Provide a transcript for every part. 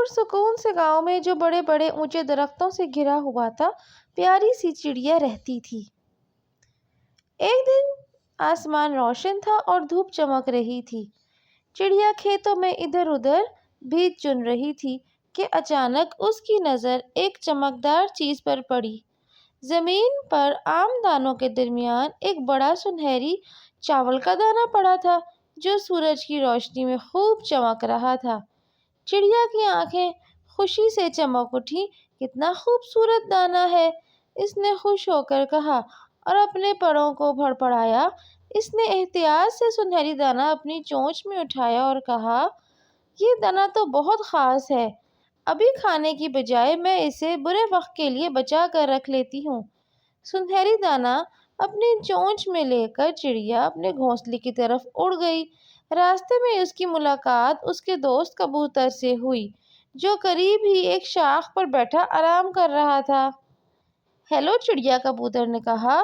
پرسکون سے گاؤں میں جو بڑے بڑے اونچے درختوں سے گھرا ہوا تھا پیاری سی چڑیا رہتی تھی۔ ایک دن آسمان روشن تھا اور دھوپ چمک رہی تھی۔ چڑیا کھیتوں میں ادھر ادھر بھیج چن رہی تھی کہ اچانک اس کی نظر ایک چمکدار چیز پر پڑی۔ زمین پر عام دانوں کے درمیان ایک بڑا سنہری چاول کا دانہ پڑا تھا جو سورج کی روشنی میں خوب چمک رہا تھا۔ چڑیا کی آنکھیں خوشی سے چمک اٹھیں۔ کتنا خوبصورت دانہ ہے، اس نے خوش ہو کر کہا اور اپنے پروں کو پھڑپڑایا۔ اس نے احتیاط سے سنہری دانہ اپنی چونچ میں اٹھایا اور کہا، یہ دانہ تو بہت خاص ہے، ابھی کھانے کی بجائے میں اسے برے وقت کے لیے بچا کر رکھ لیتی ہوں۔ سنہری دانہ اپنی چونچ میں لے کر چڑیا اپنے گھونسلے کی طرف اڑ گئی۔ راستے میں اس کی ملاقات اس کے دوست کبوتر سے ہوئی جو قریب ہی ایک شاخ پر بیٹھا آرام کر رہا تھا۔ ہیلو چڑیا، کبوتر نے کہا۔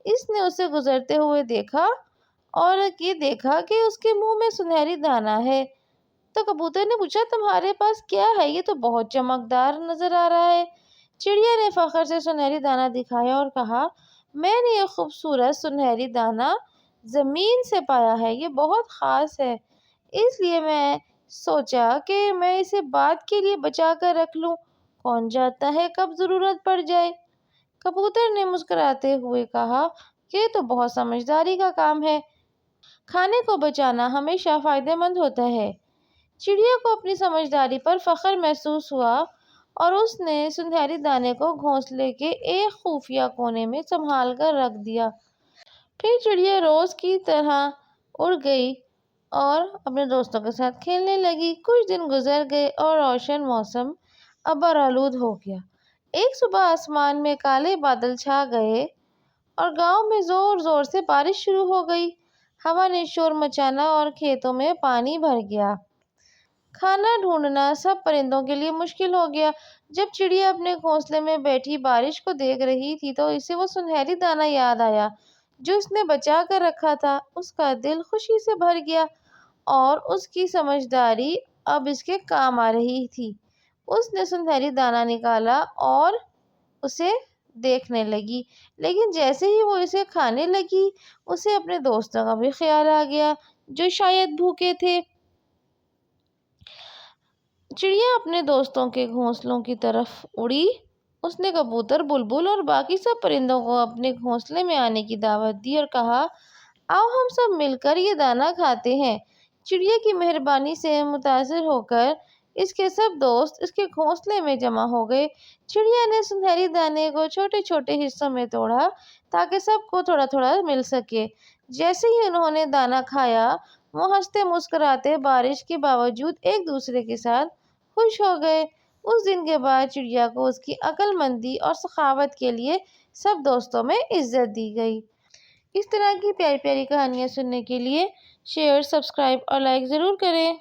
اس نے اسے گزرتے ہوئے دیکھا اور یہ دیکھا کہ اس کے منہ میں سنہری دانہ ہے تو کبوتر نے پوچھا، تمہارے پاس کیا ہے؟ یہ تو بہت چمکدار نظر آ رہا ہے۔ چڑیا نے فخر سے سنہری دانہ دکھایا اور کہا، میں نے یہ خوبصورت سنہری دانہ زمین سے پایا ہے، یہ بہت خاص ہے، اس لیے میں سوچا کہ میں اسے بعد کے لیے بچا کر رکھ لوں، کون جانتا ہے کب ضرورت پڑ جائے۔ کبوتر نے مسکراتے ہوئے کہا کہ یہ تو بہت سمجھداری کا کام ہے، کھانے کو بچانا ہمیشہ فائدہ مند ہوتا ہے۔ چڑیا کو اپنی سمجھداری پر فخر محسوس ہوا اور اس نے سنہری دانے کو گھونسلے کے ایک خفیہ کونے میں سنبھال کر رکھ دیا۔ پھر چڑیا روز کی طرح اڑ گئی اور اپنے دوستوں کے ساتھ کھیلنے لگی۔ کچھ دن گزر گئے اور روشن موسم ابر آلود ہو گیا۔ ایک صبح آسمان میں کالے بادل چھا گئے اور گاؤں میں زور زور سے بارش شروع ہو گئی۔ ہوا نے شور مچانا اور کھیتوں میں پانی بھر گیا۔ کھانا ڈھونڈنا سب پرندوں کے لیے مشکل ہو گیا۔ جب چڑیا اپنے گھونسلے میں بیٹھی بارش کو دیکھ رہی تھی تو اسے وہ سنہری دانہ یاد آیا جو اس نے بچا کر رکھا تھا۔ اس کا دل خوشی سے بھر گیا اور اس کی سمجھداری اب اس کے کام آ رہی تھی۔ اس نے سنہری دانہ نکالا اور اسے دیکھنے لگی، لیکن جیسے ہی وہ اسے کھانے لگی اسے اپنے دوستوں کا بھی خیال آ گیا جو شاید بھوکے تھے۔ چڑیا اپنے دوستوں کے گھونسلوں کی طرف اڑی۔ اس نے کبوتر، بلبل اور باقی سب پرندوں کو اپنے گھونسلے میں آنے کی دعوت دی اور کہا، آؤ ہم سب مل کر یہ دانہ کھاتے ہیں۔ چڑیا کی مہربانی سے متاثر ہو کر اس کے سب دوست اس کے گھونسلے میں جمع ہو گئے۔ چڑیا نے سنہری دانے کو چھوٹے چھوٹے حصوں میں توڑا تاکہ سب کو تھوڑا تھوڑا مل سکے۔ جیسے ہی انہوں نے دانہ کھایا وہ ہنستے مسکراتے بارش کے باوجود ایک دوسرے کے ساتھ خوش ہو گئے۔ اس دن کے بعد چڑیا کو اس کی عقل مندی اور سخاوت کے لیے سب دوستوں میں عزت دی گئی۔ اس طرح کی پیاری پیاری کہانیاں سننے کے لیے شیئر، سبسکرائب اور لائک ضرور کریں۔